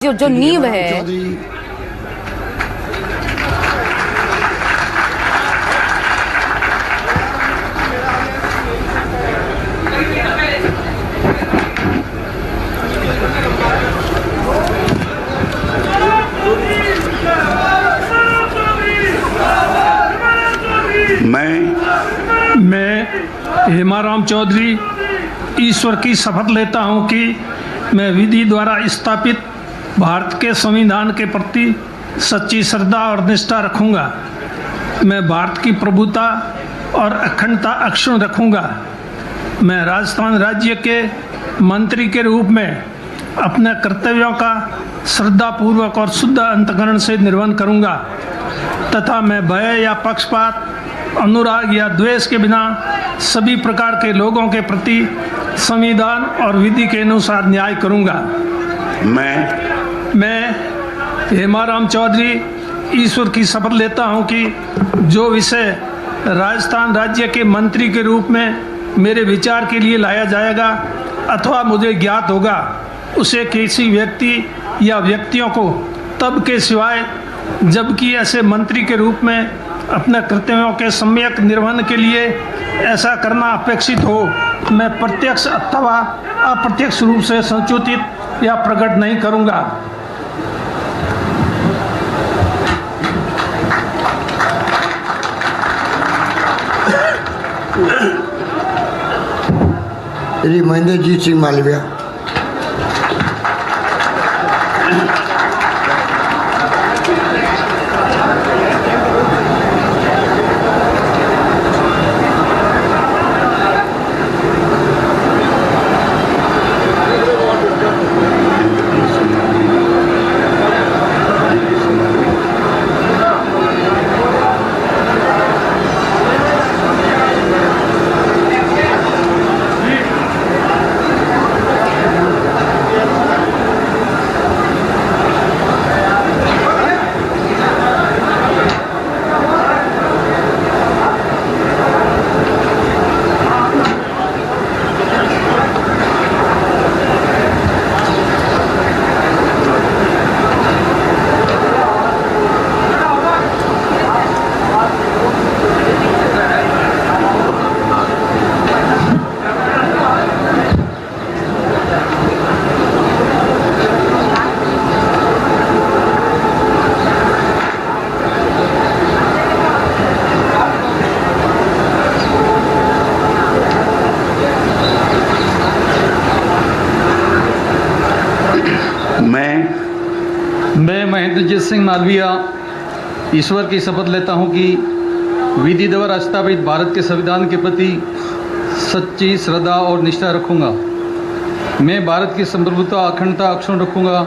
जो नींव है। मैं हेमाराम चौधरी ईश्वर की शपथ लेता हूं कि मैं विधि द्वारा स्थापित भारत के संविधान के प्रति सच्ची श्रद्धा और निष्ठा रखूंगा। मैं भारत की प्रभुता और अखंडता अक्षुण्ण रखूंगा। मैं राजस्थान राज्य के मंत्री के रूप में अपने कर्तव्यों का श्रद्धापूर्वक और शुद्ध अंतःकरण से निर्वहन करूंगा तथा मैं भय या पक्षपात, अनुराग या द्वेष के बिना सभी प्रकार के लोगों के प्रति संविधान और विधि के अनुसार न्याय करूंगा। मैं हेमाराम चौधरी ईश्वर की शपथ लेता हूं कि जो विषय राजस्थान राज्य के मंत्री के रूप में मेरे विचार के लिए लाया जाएगा अथवा मुझे ज्ञात होगा, उसे किसी व्यक्ति या व्यक्तियों को तब के सिवाय जबकि ऐसे मंत्री के रूप में अपने कर्तव्यों के सम्यक निर्वहन के लिए ऐसा करना अपेक्षित हो, मैं प्रत्यक्ष अथवा अप्रत्यक्ष रूप से संसूचित या प्रकट नहीं करूंगा। श्री महेंद्रजीत सिंह मालविया। मैं महेंद्रजीत सिंह मालविया ईश्वर की शपथ लेता हूं कि विधि द्वारा स्थापित भारत के संविधान के प्रति सच्ची श्रद्धा और निष्ठा रखूंगा। मैं भारत की संप्रभुता अखंडता अक्षुण्ण रखूंगा।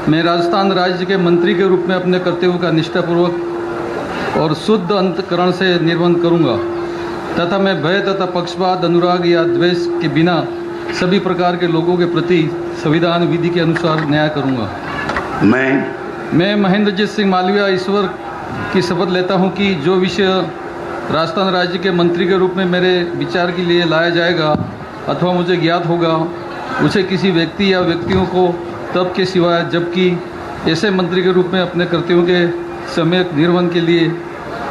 मैं राजस्थान राज्य के मंत्री के रूप में अपने कर्तव्यों का निष्ठापूर्वक और शुद्ध अंतःकरण से निर्वहन करूंगा तथा मैं भय तथा पक्षपात, अनुराग या द्वेष के बिना सभी प्रकार के लोगों के प्रति संविधान विधि के अनुसार न्याय करूंगा। मैं महेंद्रजीत सिंह मालविया ईश्वर की शपथ लेता हूं कि जो विषय राजस्थान राज्य के मंत्री के रूप में मेरे विचार के लिए लाया जाएगा अथवा मुझे ज्ञात होगा, उसे किसी व्यक्ति या व्यक्तियों को तब के सिवाय जबकि ऐसे मंत्री के रूप में अपने कर्तव्यों के सम्यक निर्वहन के लिए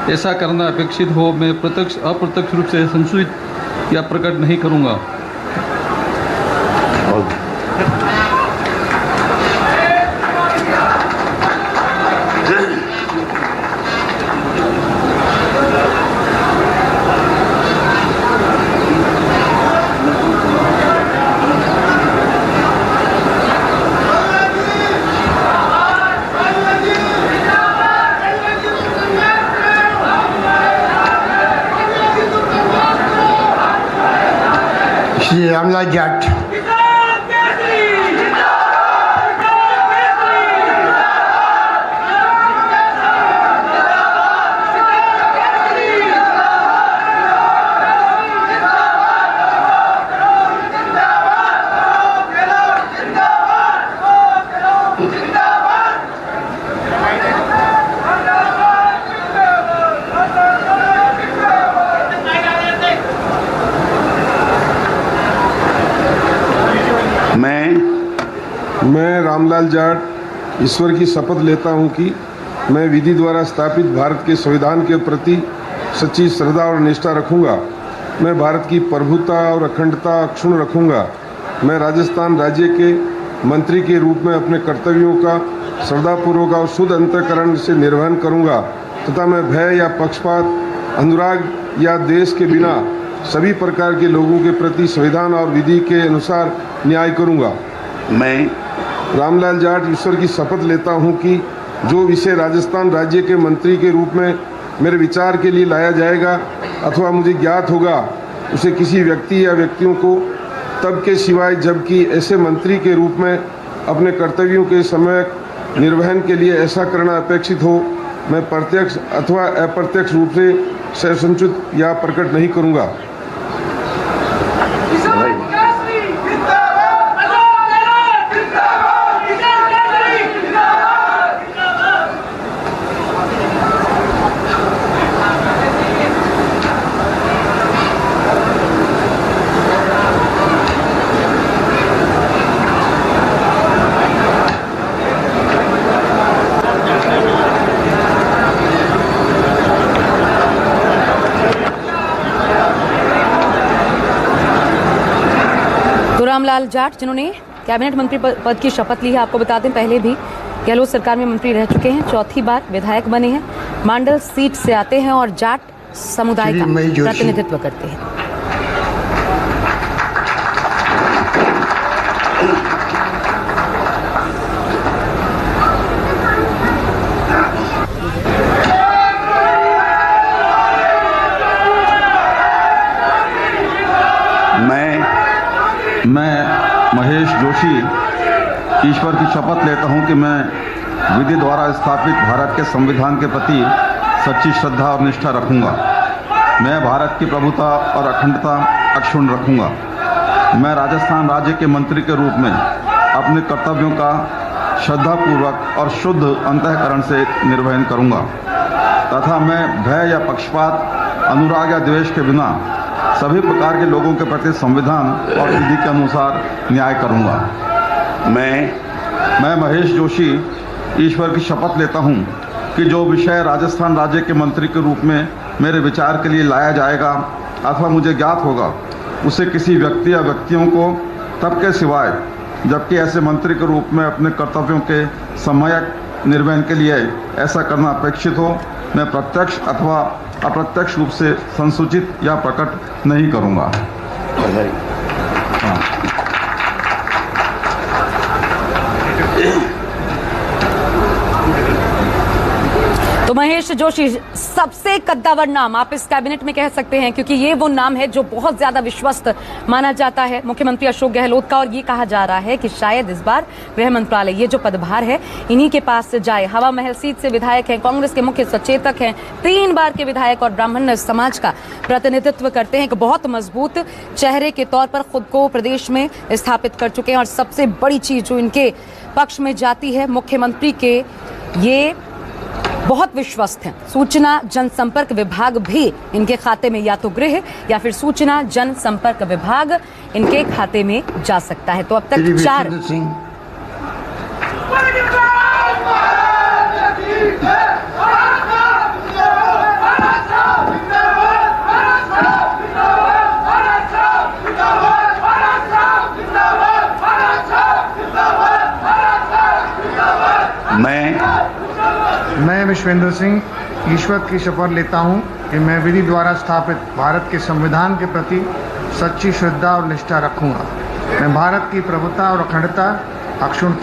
ऐसा करना अपेक्षित हो, मैं प्रत्यक्ष अप्रत्यक्ष रूप से संसूचित या प्रकट नहीं करूँगा। श्री रामलाल जाट। मैं रामलाल जाट ईश्वर की शपथ लेता हूँ कि मैं विधि द्वारा स्थापित भारत के संविधान के प्रति सच्ची श्रद्धा और निष्ठा रखूँगा। मैं भारत की प्रभुता और अखंडता अक्षुण्ण रखूँगा। मैं राजस्थान राज्य के मंत्री के रूप में अपने कर्तव्यों का श्रद्धापूर्वक और शुद्ध अंतःकरण से निर्वहन करूँगा तथा मैं भय या पक्षपात, अनुराग या देश के बिना सभी प्रकार के लोगों के प्रति संविधान और विधि के अनुसार न्याय करूँगा। मैं रामलाल जाट ईश्वर की शपथ लेता हूँ कि जो विषय राजस्थान राज्य के मंत्री के रूप में मेरे विचार के लिए लाया जाएगा अथवा मुझे ज्ञात होगा उसे किसी व्यक्ति या व्यक्तियों को तब के सिवाय जबकि ऐसे मंत्री के रूप में अपने कर्तव्यों के समय निर्वहन के लिए ऐसा करना अपेक्षित हो मैं प्रत्यक्ष अथवा अप्रत्यक्ष रूप से सहसंचित या प्रकट नहीं करूँगा। तो रामलाल जाट जिन्होंने कैबिनेट मंत्री पद की शपथ ली है, आपको बता दें पहले भी गहलोत सरकार में मंत्री रह चुके हैं, चौथी बार विधायक बने हैं, मांडल सीट से आते हैं और जाट समुदाय का प्रतिनिधित्व करते हैं। मैं महेश जोशी ईश्वर की शपथ लेता हूं कि मैं विधि द्वारा स्थापित भारत के संविधान के प्रति सच्ची श्रद्धा और निष्ठा रखूंगा। मैं भारत की प्रभुता और अखंडता अक्षुण्ण रखूंगा। मैं राजस्थान राज्य के मंत्री के रूप में अपने कर्तव्यों का श्रद्धापूर्वक और शुद्ध अंतःकरण से निर्वहन करूंगा तथा मैं भय या पक्षपात, अनुराग या द्वेष के बिना सभी प्रकार के लोगों के प्रति संविधान और विधि के अनुसार न्याय करूंगा। मैं महेश जोशी ईश्वर की शपथ लेता हूं कि जो विषय राजस्थान राज्य के मंत्री के रूप में मेरे विचार के लिए लाया जाएगा अथवा मुझे ज्ञात होगा उसे किसी व्यक्ति या व्यक्तियों को तब के सिवाय जबकि ऐसे मंत्री के रूप में अपने कर्तव्यों के सम्यक निर्वहन के लिए ऐसा करना अपेक्षित हो मैं प्रत्यक्ष अथवा अप्रत्यक्ष रूप से संसूचित या प्रकट नहीं करूंगा। तो महेश जोशी सबसे कद्दावर नाम आप इस कैबिनेट में कह सकते हैं, क्योंकि ये वो नाम है जो बहुत ज्यादा विश्वस्त माना जाता है मुख्यमंत्री अशोक गहलोत का, और ये कहा जा रहा है कि शायद इस बार गृह मंत्रालय ये जो पदभार है इन्हीं के पास से जाए। हवा महल सीट से विधायक हैं, कांग्रेस के मुख्य सचेतक हैं, 3 बार के विधायक और ब्राह्मण समाज का प्रतिनिधित्व करते हैं। एक बहुत मजबूत चेहरे के तौर पर खुद को प्रदेश में स्थापित कर चुके हैं, और सबसे बड़ी चीज जो इनके पक्ष में जाती है मुख्यमंत्री के ये बहुत विश्वस्त हैं। सूचना जनसंपर्क विभाग भी इनके खाते में या तो गृह या फिर सूचना जनसंपर्क विभाग इनके खाते में जा सकता है। तो अब तक 4 मैं विश्वेंद्र सिंह ईश्वर की शपथ लेता हूं कि मैं विधि द्वारा स्थापित भारत के संविधान के प्रति सच्ची श्रद्धा और निष्ठा रखूंगा। मैं भारत की प्रभुता और अखंडता अक्षुण्ण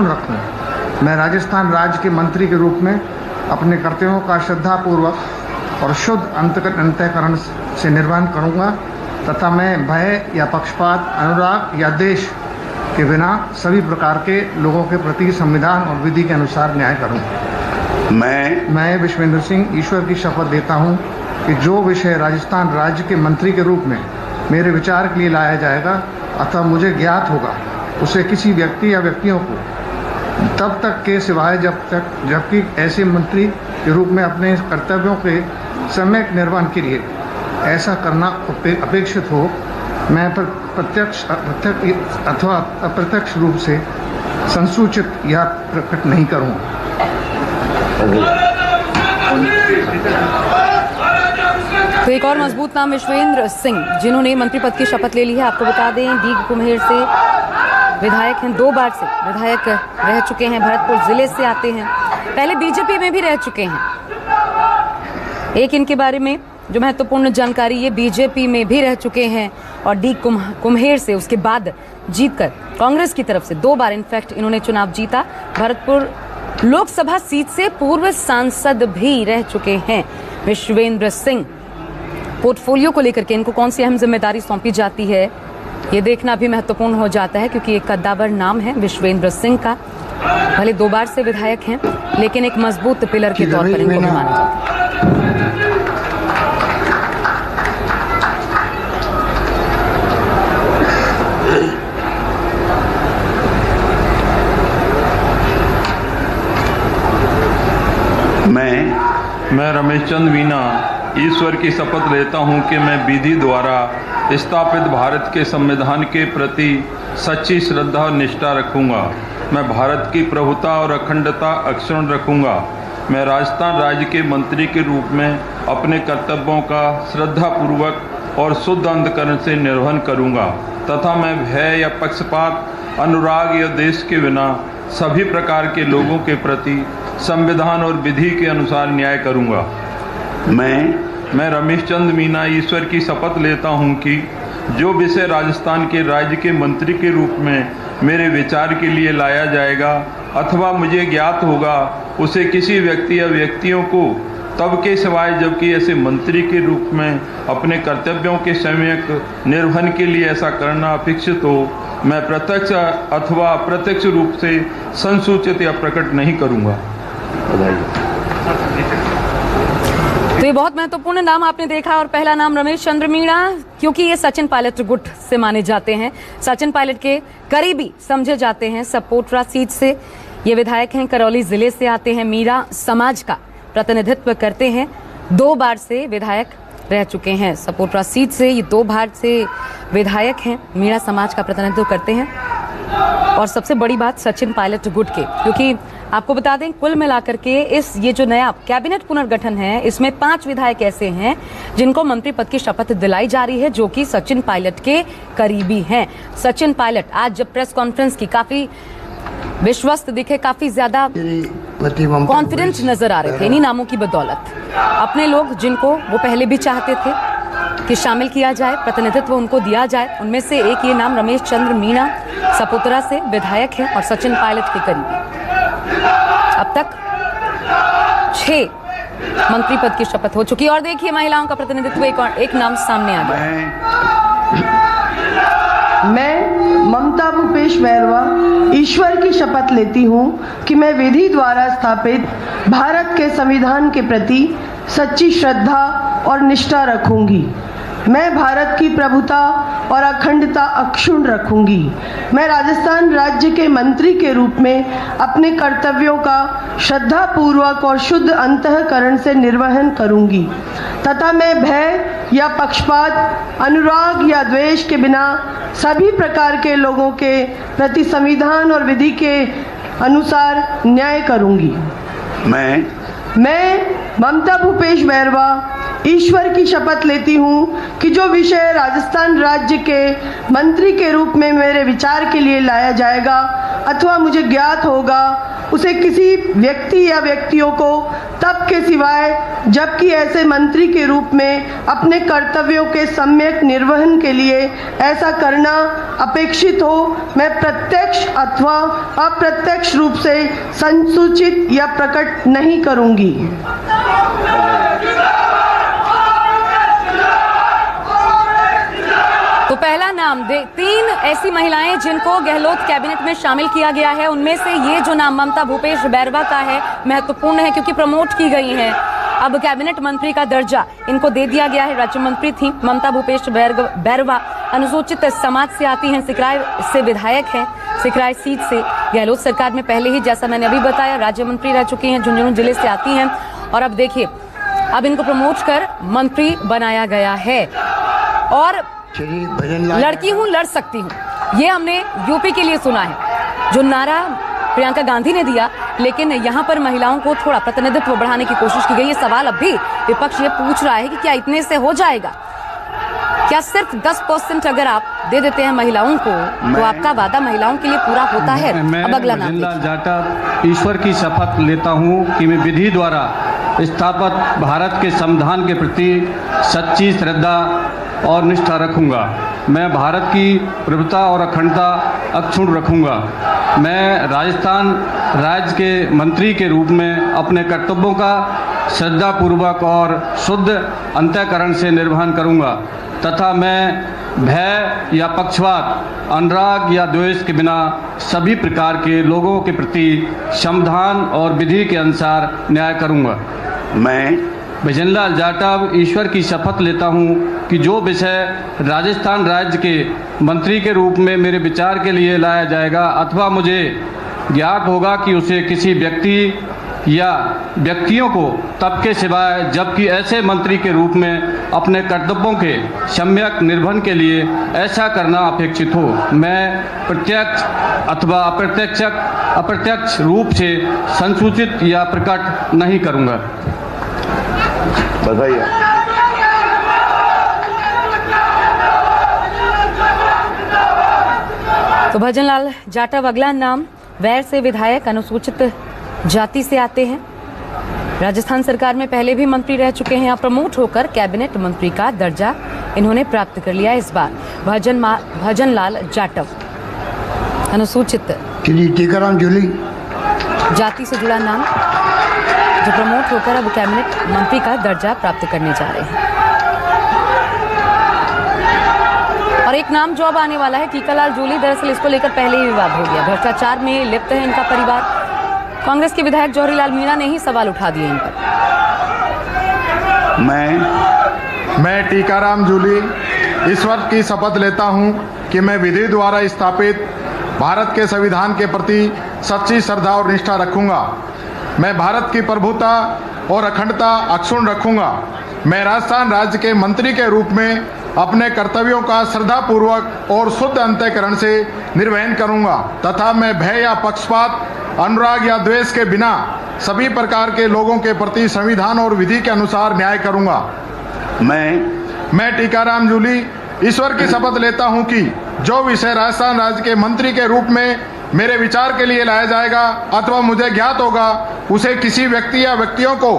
रखूंगा। मैं राजस्थान राज्य के मंत्री के रूप में अपने कर्तव्यों का श्रद्धापूर्वक और शुद्ध अंतःकरण से निर्वहन करूंगा तथा मैं भय या पक्षपात, अनुराग या देश के बिना सभी प्रकार के लोगों के प्रति संविधान और विधि के अनुसार न्याय करूंगा। मैं विश्वेंद्र सिंह ईश्वर की शपथ लेता हूं कि जो विषय राजस्थान राज्य के मंत्री के रूप में मेरे विचार के लिए लाया जाएगा अथवा मुझे ज्ञात होगा उसे किसी व्यक्ति या व्यक्तियों को तब तक के सिवाय जबकि ऐसे मंत्री के रूप में अपने कर्तव्यों के सम्यक निर्वहन के लिए ऐसा करना अपेक्षित हो मैं प्रत्यक्ष अथवा अप्रत्यक्ष रूप से संसूचित या प्रकट नहीं करूँगा। तो एक और मजबूत नाम विश्वेंद्र सिंह, जिन्होंने मंत्री पद की शपथ ले ली है। आपको बता दें, दीघ कुम्हेर से विधायक हैं, 2 बार से विधायक रह चुके हैं, भरतपुर जिले से आते हैं, पहले बीजेपी में भी रह चुके हैं। एक इनके बारे में जो महत्वपूर्ण जानकारी, ये बीजेपी में भी रह चुके हैं और दीघ कुम्हेर से उसके बाद जीतकर कांग्रेस की तरफ से 2 बार इनफैक्ट इन्होंने चुनाव जीता। भरतपुर लोकसभा सीट से पूर्व सांसद भी रह चुके हैं विश्वेंद्र सिंह। पोर्टफोलियो को लेकर के इनको कौन सी अहम जिम्मेदारी सौंपी जाती है, ये देखना भी महत्वपूर्ण हो जाता है, क्योंकि एक कद्दावर नाम है विश्वेंद्र सिंह का। भले 2 बार से विधायक हैं, लेकिन एक मजबूत पिलर के तौर पर इनको भी माना जाता है। मैं रमेश चंद्र मीना ईश्वर की शपथ लेता हूं कि मैं विधि द्वारा स्थापित भारत के संविधान के प्रति सच्ची श्रद्धा और निष्ठा रखूंगा। मैं भारत की प्रभुता और अखंडता अक्षुण्ण रखूंगा। मैं राजस्थान राज्य के मंत्री के रूप में अपने कर्तव्यों का श्रद्धापूर्वक और शुद्ध अंतःकरण से निर्वहन करूंगा तथा मैं भय या पक्षपात, अनुराग या द्वेष के बिना सभी प्रकार के लोगों के प्रति संविधान और विधि के अनुसार न्याय करूंगा। मैं रमेश चंद्र मीना ईश्वर की शपथ लेता हूं कि जो विषय राजस्थान के राज्य के मंत्री के रूप में मेरे विचार के लिए लाया जाएगा अथवा मुझे ज्ञात होगा, उसे किसी व्यक्ति या व्यक्तियों को तब के सिवाय जबकि ऐसे मंत्री के रूप में अपने कर्तव्यों के सम्यक निर्वहन के लिए ऐसा करना अपेक्षित हो, मैं प्रत्यक्ष अथवा अप्रत्यक्ष रूप से संसूचित या प्रकट नहीं करूंगा। तो ये बहुत महत्वपूर्ण नाम आपने देखा, और पहला नाम रमेश चंद्र मीणा, क्योंकि ये सचिन पायलट गुट से माने जाते हैं, सचिन पायलट के करीबी समझे जाते हैं। सपोटरा सीट से ये विधायक हैं, करौली जिले से आते हैं, मीणा समाज का प्रतिनिधित्व करते हैं, 2 बार से विधायक रह चुके हैं। सपोटरा सीट से ये 2 बार से विधायक हैं, मीणा समाज का प्रतिनिधित्व करते हैं। और सबसे बड़ी बात सचिन पायलट गुट के, क्योंकि आपको बता दें कुल मिलाकर के ये जो नया कैबिनेट पुनर्गठन है, इसमें 5 विधायक ऐसे हैं जिनको मंत्री पद की शपथ दिलाई जा रही है, जो कि सचिन पायलट के करीबी हैं। सचिन पायलट आज जब प्रेस कॉन्फ्रेंस की काफी विश्वस्त दिखे, काफी ज्यादा कॉन्फिडेंट नजर आ रहे थे इन्हीं नामों की बदौलत। अपने लोग जिनको वो पहले भी चाहते थे कि शामिल किया जाए, प्रतिनिधित्व उनको दिया जाए, उनमें से एक ये नाम रमेश चंद्र मीणा सपोतरा से विधायक है और सचिन पायलट के करीबी। अब तक 6 मंत्री पद की शपथ हो चुकी है। और देखिए महिलाओं का प्रतिनिधित्व, एक नाम सामने आ गया। मैं ममता भूपेश बैरवा ईश्वर की शपथ लेती हूँ कि मैं विधि द्वारा स्थापित भारत के संविधान के प्रति सच्ची श्रद्धा और निष्ठा रखूंगी। मैं भारत की प्रभुता और अखंडता अक्षुण्ण रखूंगी। मैं राजस्थान राज्य के मंत्री के रूप में अपने कर्तव्यों का श्रद्धापूर्वक और शुद्ध अंतःकरण से निर्वहन करूंगी तथा मैं भय या पक्षपात, अनुराग या द्वेष के बिना सभी प्रकार के लोगों के प्रति संविधान और विधि के अनुसार न्याय करूंगी। मैं ममता भूपेश बैरवा ईश्वर की शपथ लेती हूँ कि जो विषय राजस्थान राज्य के मंत्री के रूप में मेरे विचार के लिए लाया जाएगा अथवा मुझे ज्ञात होगा, उसे किसी व्यक्ति या व्यक्तियों को तब के सिवाय जबकि ऐसे मंत्री के रूप में अपने कर्तव्यों के सम्यक निर्वहन के लिए ऐसा करना अपेक्षित हो, मैं प्रत्यक्ष अथवा अप्रत्यक्ष रूप से संसूचित या प्रकट नहीं करूंगी। तो पहला नाम 3 ऐसी महिलाएं जिनको गहलोत कैबिनेट में शामिल किया गया है, उनमें से ये जो नाम ममता भूपेश बैरवा का है महत्वपूर्ण है, क्योंकि प्रमोट की गई हैं। अब कैबिनेट मंत्री का दर्जा इनको दे दिया गया है। राज्य मंत्री थी ममता भूपेश बैरवा, अनुसूचित समाज से आती हैं, सिकराय से विधायक हैं, सिकराय सीट से गहलोत सरकार में पहले ही, जैसा मैंने अभी बताया, राज्य मंत्री रह चुकी हैं, झुंझुनू जिले से आती हैं। और अब देखिए, अब इनको प्रमोट कर मंत्री बनाया गया है। और लड़की हूं, लड़ सकती हूं, ये हमने यूपी के लिए सुना है। जो नारा प्रियंका गांधी ने दिया, लेकिन यहाँ पर महिलाओं को थोड़ा प्रतिनिधित्व बढ़ाने की कोशिश की गई। ये सवाल अब भी विपक्ष ये पूछ रहा है कि क्या इतने से हो जाएगा? क्या सिर्फ 10% अगर आप दे देते हैं महिलाओं को तो आपका वादा महिलाओं के लिए पूरा होता है? अब अगला नाम भजनलाल जाटव ईश्वर की शपथ लेता हूँ कि मैं विधि द्वारा स्थापित भारत के संविधान के प्रति सच्ची श्रद्धा और निष्ठा रखूंगा। मैं भारत की प्रभुता और अखंडता अक्षुण्ण रखूंगा। मैं राजस्थान राज्य के मंत्री के रूप में अपने कर्तव्यों का श्रद्धापूर्वक और शुद्ध अंतःकरण से निर्वहन करूंगा तथा मैं भय या पक्षपात, अनुराग या द्वेष के बिना सभी प्रकार के लोगों के प्रति संविधान और विधि के अनुसार न्याय करूंगा। मैं भजनलाल जाटव ईश्वर की शपथ लेता हूं कि जो विषय राजस्थान राज्य के मंत्री के रूप में मेरे विचार के लिए लाया जाएगा अथवा मुझे ज्ञात होगा कि उसे किसी व्यक्ति या व्यक्तियों को तब के सिवाय जबकि ऐसे मंत्री के रूप में अपने कर्तव्यों के सम्यक निर्वहन के लिए ऐसा करना अपेक्षित हो, मैं प्रत्यक्ष अथवा अप्रत्यक्ष रूप से संसूचित या प्रकट नहीं करूंगा। बताइए। तो भजनलाल जाटव अगला नाम। वैर से विधायक, अनुसूचित जाति से आते हैं। राजस्थान सरकार में पहले भी मंत्री रह चुके हैं। प्रमोट होकर कैबिनेट मंत्री का दर्जा इन्होंने प्राप्त कर लिया इस बार। भजनलाल जाटव, अनुसूचित श्री टीकाराम जूली जाति से जुड़ा नाम, जो प्रमोट होकर अब कैबिनेट मंत्री का दर्जा प्राप्त करने जा रहे हैं। और एक नाम जो अब आने वाला है, टीकालाल जूली। दरअसल इसको लेकर पहले ही विवाद हो गया। भ्रष्टाचार में लिप्त है इनका परिवार। कांग्रेस के विधायक जौहरीलाल मीणा ने ही सवाल उठा दिए इन पर। मैं टीकाराम जूली ईश्वर की शपथ लेता हूं कि मैं विधि द्वारा स्थापित भारत के संविधान के प्रति सच्ची श्रद्धा और निष्ठा रखूंगा। मैं भारत की प्रभुता और अखंडता अक्षुण्ण रखूंगा। मैं राजस्थान राज्य के मंत्री के रूप में अपने कर्तव्यों का श्रद्धापूर्वक और शुद्ध अंतःकरण से निर्वहन करूंगा तथा मैं भय या पक्षपात, अनुराग या द्वेष के बिना सभी प्रकार के लोगों के प्रति संविधान और विधि के अनुसार न्याय करूंगा। मैं टीकाराम जूली ईश्वर की शपथ लेता हूं कि जो विषय राजस्थान राज्य के मंत्री के रूप में मेरे विचार के लिए लाया जाएगा अथवा मुझे ज्ञात होगा, उसे किसी व्यक्ति या व्यक्तियों को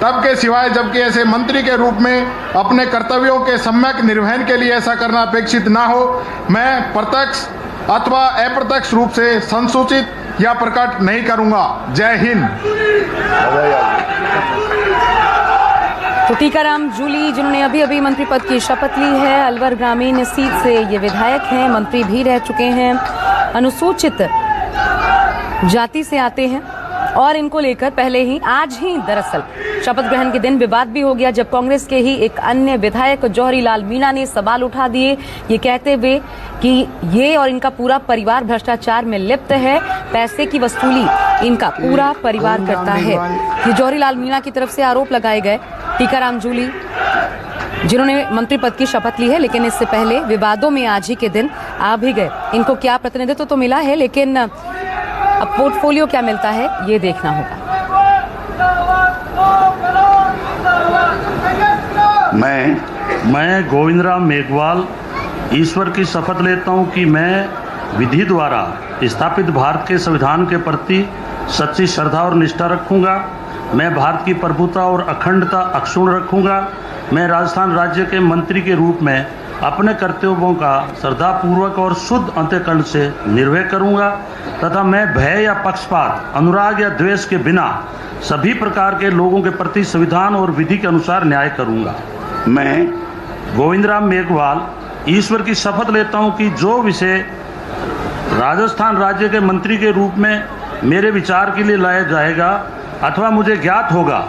तब के सिवाय जबकि ऐसे मंत्री के रूप में अपने कर्तव्यों के सम्यक निर्वहन के लिए ऐसा करना अपेक्षित ना हो, मैं प्रत्यक्ष अथवा अप्रत्यक्ष रूप से संसूचित या प्रकट नहीं करूंगा। जय हिंद। तो टीकाराम जूली, जिन्होंने अभी अभी मंत्री पद की शपथ ली है, अलवर ग्रामीण सीट से ये विधायक हैं, मंत्री भी रह चुके हैं, अनुसूचित जाति से आते हैं। और इनको लेकर पहले ही आज ही दरअसल शपथ ग्रहण के दिन विवाद भी हो गया, जब कांग्रेस के ही एक अन्य विधायक जौहरीलाल मीणा ने सवाल उठा दिए, ये कहते हुए कि ये और इनका पूरा परिवार भ्रष्टाचार में लिप्त है, पैसे की वसूली इनका पूरा परिवार करता है। ये जौहरीलाल मीणा की तरफ से आरोप लगाए गए। टीकाराम जूली, जिन्होंने मंत्री पद की शपथ ली है, लेकिन इससे पहले विवादों में आज ही के दिन आ भी गए। इनको क्या प्रतिनिधित्व तो मिला है, लेकिन अब पोर्टफोलियो क्या मिलता है ये देखना होगा। मैं गोविंदराम मेघवाल ईश्वर की शपथ लेता हूं कि मैं विधि द्वारा स्थापित भारत के संविधान के प्रति सच्ची श्रद्धा और निष्ठा रखूंगा। मैं भारत की प्रभुता और अखंडता अक्षुण्ण रखूंगा। मैं राजस्थान राज्य के मंत्री के रूप में अपने कर्तव्यों का श्रद्धापूर्वक और शुद्ध अंतःकरण से निर्वहन करूंगा तथा मैं भय या पक्षपात, अनुराग या द्वेष के बिना सभी प्रकार के लोगों के प्रति संविधान और विधि के अनुसार न्याय करूंगा। मैं गोविंदराम मेघवाल ईश्वर की शपथ लेता हूं कि जो विषय राजस्थान राज्य के मंत्री के रूप में मेरे विचार के लिए लाया जाएगा अथवा मुझे ज्ञात होगा,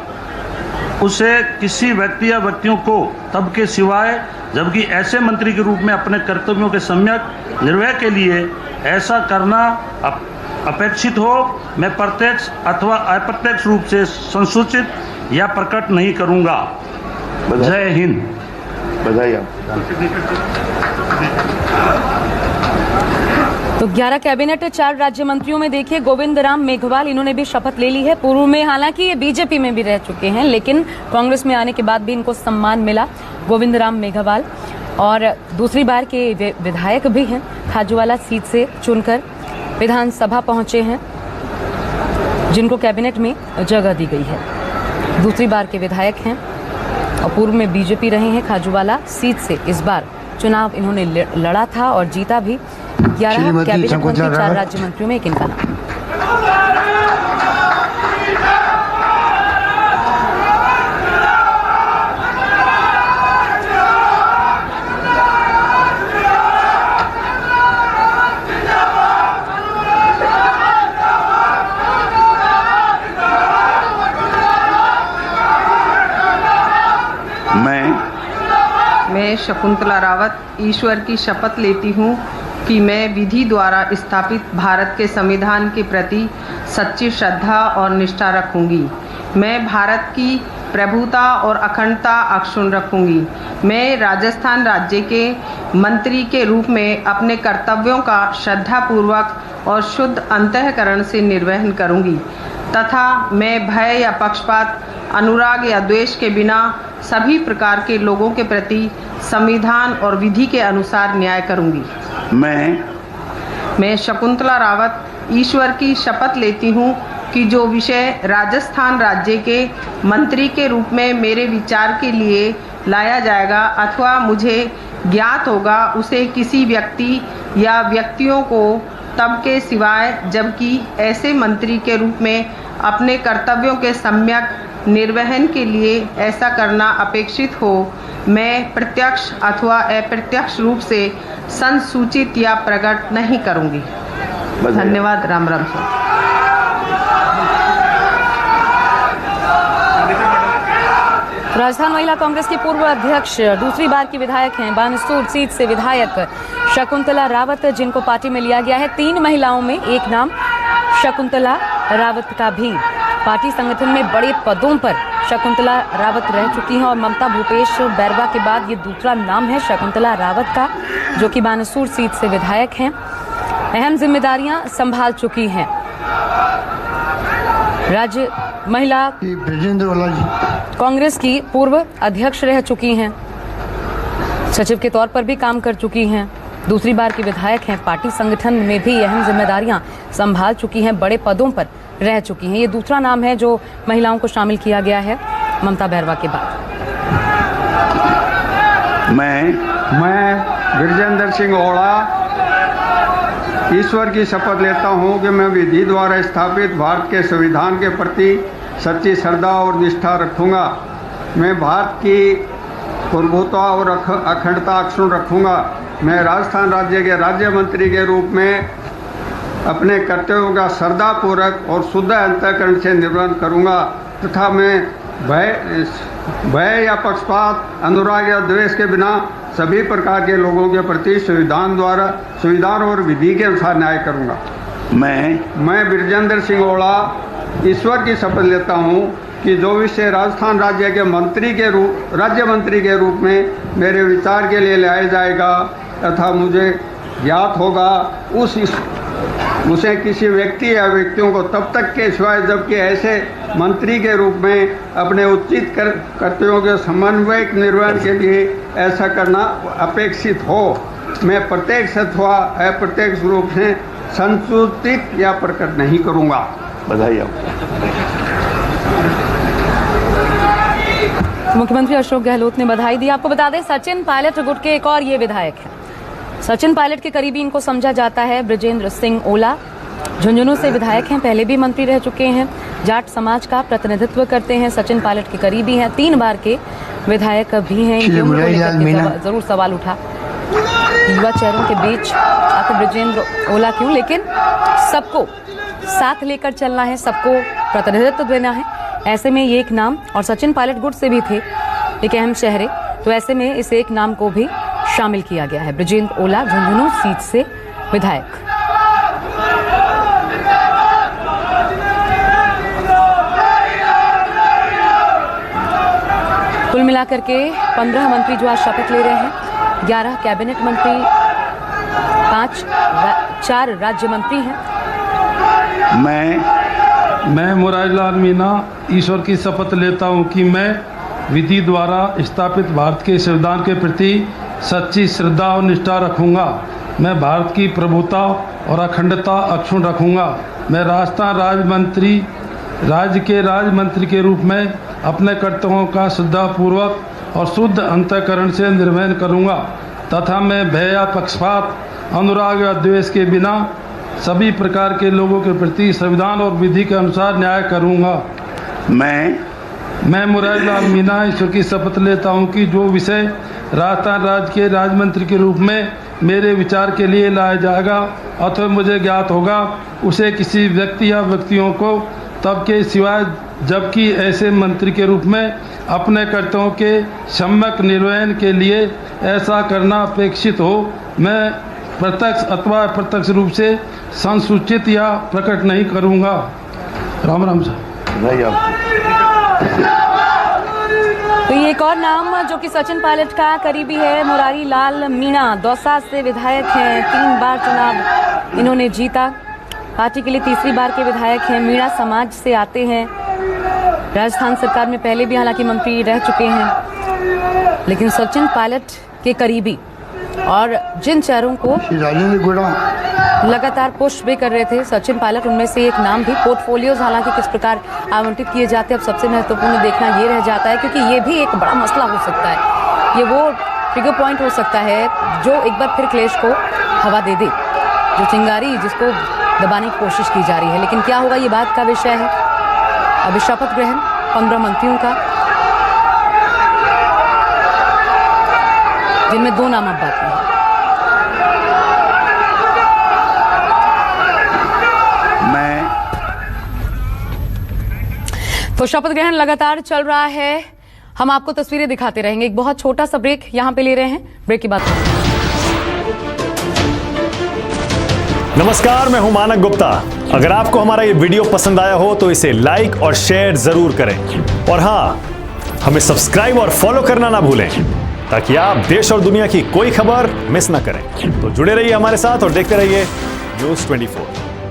उसे किसी व्यक्ति या व्यक्तियों को तब के सिवाय जबकि ऐसे मंत्री के रूप में अपने कर्तव्यों के सम्यक निर्वहन के लिए ऐसा करना अपेक्षित हो, मैं प्रत्यक्ष अथवा अप्रत्यक्ष रूप से संसूचित या प्रकट नहीं करूंगा। जय हिंद। बधाई। तो 11 कैबिनेट 4 राज्य मंत्रियों में देखिए गोविंद राम मेघवाल, इन्होंने भी शपथ ले ली है। पूर्व में हालांकि ये बीजेपी में भी रह चुके हैं, लेकिन कांग्रेस में आने के बाद भी इनको सम्मान मिला। गोविंद राम मेघवाल और दूसरी बार के विधायक भी हैं, खाजूवाला सीट से चुनकर विधानसभा पहुंचे हैं, जिनको कैबिनेट में जगह दी गई है। दूसरी बार के विधायक हैं और पूर्व में बीजेपी रहे हैं। खाजूवाला सीट से इस बार चुनाव इन्होंने लड़ा था और जीता भी। 11 कैबिनेट मंत्री 4 राज्य मंत्रियों में एक इनका नाम। मैं शकुंतला रावत ईश्वर की शपथ लेती हूँ कि मैं विधि द्वारा स्थापित भारत के संविधान के प्रति सच्ची श्रद्धा और निष्ठा रखूंगी। मैं भारत की प्रभुता और अखंडता अक्षुण्ण रखूंगी। मैं राजस्थान राज्य के मंत्री के रूप में अपने कर्तव्यों का श्रद्धापूर्वक और शुद्ध अंतःकरण से निर्वहन करूंगी तथा मैं भय या पक्षपात, अनुराग या द्वेष के बिना सभी प्रकार के लोगों के प्रति संविधान और विधि के अनुसार न्याय करूंगी। मैं शकुंतला रावत ईश्वर की शपथ लेती हूँ कि जो विषय राजस्थान राज्य के मंत्री के रूप में मेरे विचार के लिए लाया जाएगा अथवा मुझे ज्ञात होगा, उसे किसी व्यक्ति या व्यक्तियों को तब के सिवाय जबकि ऐसे मंत्री के रूप में अपने कर्तव्यों के सम्यक निर्वहन के लिए ऐसा करना अपेक्षित हो, मैं प्रत्यक्ष अथवा अप्रत्यक्ष रूप से संसूचित या प्रकट नहीं करूंगी। धन्यवाद। राम राम सर। राजस्थान महिला कांग्रेस की पूर्व अध्यक्ष, दूसरी बार की विधायक हैं, बानसूर सीट से विधायक शकुंतला रावत, जिनको पार्टी में लिया गया है। 3 महिलाओं में एक नाम शकुंतला रावत का भी। पार्टी संगठन में बड़े पदों पर शकुंतला रावत रह चुकी हैं और ममता भूपेश बैरवा के बाद ये दूसरा नाम है शकुंतला रावत का, जो कि बानसूर सीट से विधायक हैं। अहम जिम्मेदारियां संभाल चुकी हैं। राज्य महिला कांग्रेस की पूर्व अध्यक्ष रह चुकी हैं, सचिव के तौर पर भी काम कर चुकी हैं, दूसरी बार की विधायक हैं। पार्टी संगठन में भी अहम जिम्मेदारियां संभाल चुकी हैं, बड़े पदों पर रह चुकी हैं। ये दूसरा नाम है जो महिलाओं को शामिल किया गया है ममता बैरवा के बाद। मैं गिरजेंद्र सिंह ओड़ा ईश्वर की शपथ लेता हूँ कि मैं विधि द्वारा स्थापित भारत के संविधान के प्रति सच्ची श्रद्धा और निष्ठा रखूँगा। मैं भारत की प्रभुता और अखंडता अक्षुण्ण रखूँगा। मैं राजस्थान राज्य के राज्य मंत्री के रूप में अपने कर्तव्यों का श्रद्धापूर्वक और शुद्ध अंतःकरण से निर्वहन करूँगा तथा मैं भय या पक्षपात, अनुराग या द्वेष के बिना सभी प्रकार के लोगों के प्रति संविधान और विधि के अनुसार न्याय करूँगा। मैं बिरजेंद्र सिंह ओड़ा ईश्वर की शपथ लेता हूँ कि जो विषय राजस्थान राज्य के राज्य मंत्री के रूप में मेरे विचार के लिए लाया जाएगा तथा मुझे ज्ञात होगा, उसे किसी व्यक्ति या व्यक्तियों को तब तक के सिवाय जबकि ऐसे मंत्री के रूप में अपने उचित कर्तव्यों के समन्वयक निर्वहन के लिए ऐसा करना अपेक्षित हो, मैं प्रत्यक्ष अथवा अप्रत्यक्ष रूप से संसूचित या प्रकट नहीं करूँगा। बधाई मुख्यमंत्री अशोक गहलोत ने बधाई दी। आपको बता दें सचिन पायलट गुट के एक और ये विधायक हैं। सचिन पायलट के करीबी इनको समझा जाता है। ब्रजेंद्र सिंह ओला झुंझुनू से विधायक हैं, पहले भी मंत्री रह चुके हैं, जाट समाज का प्रतिनिधित्व करते हैं, सचिन पायलट के करीबी हैं, 3 बार के विधायक भी हैं। जरूर सवाल उठा युवा चेहरों के बीच आखिर ब्रजेंद्र ओला क्यों, लेकिन सबको साथ लेकर चलना है, सबको प्रतिनिधित्व देना है। ऐसे में ये एक नाम, और सचिन पायलट गुट से भी थे एक अहम चेहरे, तो ऐसे में इस एक नाम को भी शामिल किया गया है। ब्रजेंद्र ओला झुंझुनू सीट से विधायक। कुल मिलाकर के 15 मंत्री जो आज शपथ ले रहे हैं, 11 कैबिनेट मंत्री, 5 4 राज्य मंत्री हैं। मैं मुरारीलाल मीणा ईश्वर की शपथ लेता हूं कि मैं विधि द्वारा स्थापित भारत के संविधान के प्रति सच्ची श्रद्धा और निष्ठा रखूंगा। मैं भारत की प्रभुता और अखंडता अक्षुण्ण रखूंगा। मैं राजस्थान राज्य के राजमंत्री के रूप में अपने कर्तव्यों का श्रद्धापूर्वक और शुद्ध अंतःकरण से निर्वहन करूंगा तथा मैं भय या पक्षपात, अनुराग या द्वेष के बिना सभी प्रकार के लोगों के प्रति संविधान और विधि के अनुसार न्याय करूंगा। मैं मुरारीलाल मीणा ईश्वर की शपथ लेता हूं कि जो विषय राजस्थान राज्य के राजमंत्री के रूप में मेरे विचार के लिए लाया जाएगा अथवा मुझे ज्ञात होगा उसे किसी व्यक्ति या व्यक्तियों को तब के सिवाय जबकि ऐसे मंत्री के रूप में अपने कर्तव्यों के सम्यक निर्वहन के लिए ऐसा करना अपेक्षित हो मैं प्रत्यक्ष अथवा अप्रत्यक्ष रूप से संसूचित या प्रकट नहीं करूंगा। राम राम साहब। तो ये एक और नाम जो कि सचिन पायलट का करीबी है, मुरारीलाल मीणा दौसा से विधायक हैं, 3 बार चुनाव इन्होंने जीता, पार्टी के लिए तीसरी बार के विधायक हैं, मीणा समाज से आते हैं, राजस्थान सरकार में पहले भी हालांकि मंत्री रह चुके हैं, लेकिन सचिन पायलट के करीबी और जिन चेहरों को लगातार पुश भी कर रहे थे सचिन पायलट, उनमें से एक नाम भी। पोर्टफोलियोज हालांकि किस प्रकार आवंटित किए जाते हैं अब सबसे महत्वपूर्ण देखना ये रह जाता है, क्योंकि ये भी एक बड़ा मसला हो सकता है, ये वो फिगर पॉइंट हो सकता है जो एक बार फिर क्लेश को हवा दे दे, जो चिंगारी जिसको दबाने की कोशिश की जा रही है। लेकिन क्या होगा ये बात का विषय है। अभी शपथ ग्रहण 15 मंत्रियों का, जिनमें 2 नाम अब बाकी हैं। तो शपथ ग्रहण लगातार चल रहा है, हम आपको तस्वीरें दिखाते रहेंगे। एक बहुत छोटा सा ब्रेक यहां पे ले रहे हैं, ब्रेक की बात। नमस्कार, मैं हूं मानक गुप्ता। अगर आपको हमारा ये वीडियो पसंद आया हो तो इसे लाइक और शेयर जरूर करें, और हाँ, हमें सब्सक्राइब और फॉलो करना ना भूलें ताकि आप देश और दुनिया की कोई खबर मिस ना करें। तो जुड़े रहिए हमारे साथ और देखते रहिए न्यूज़ 24।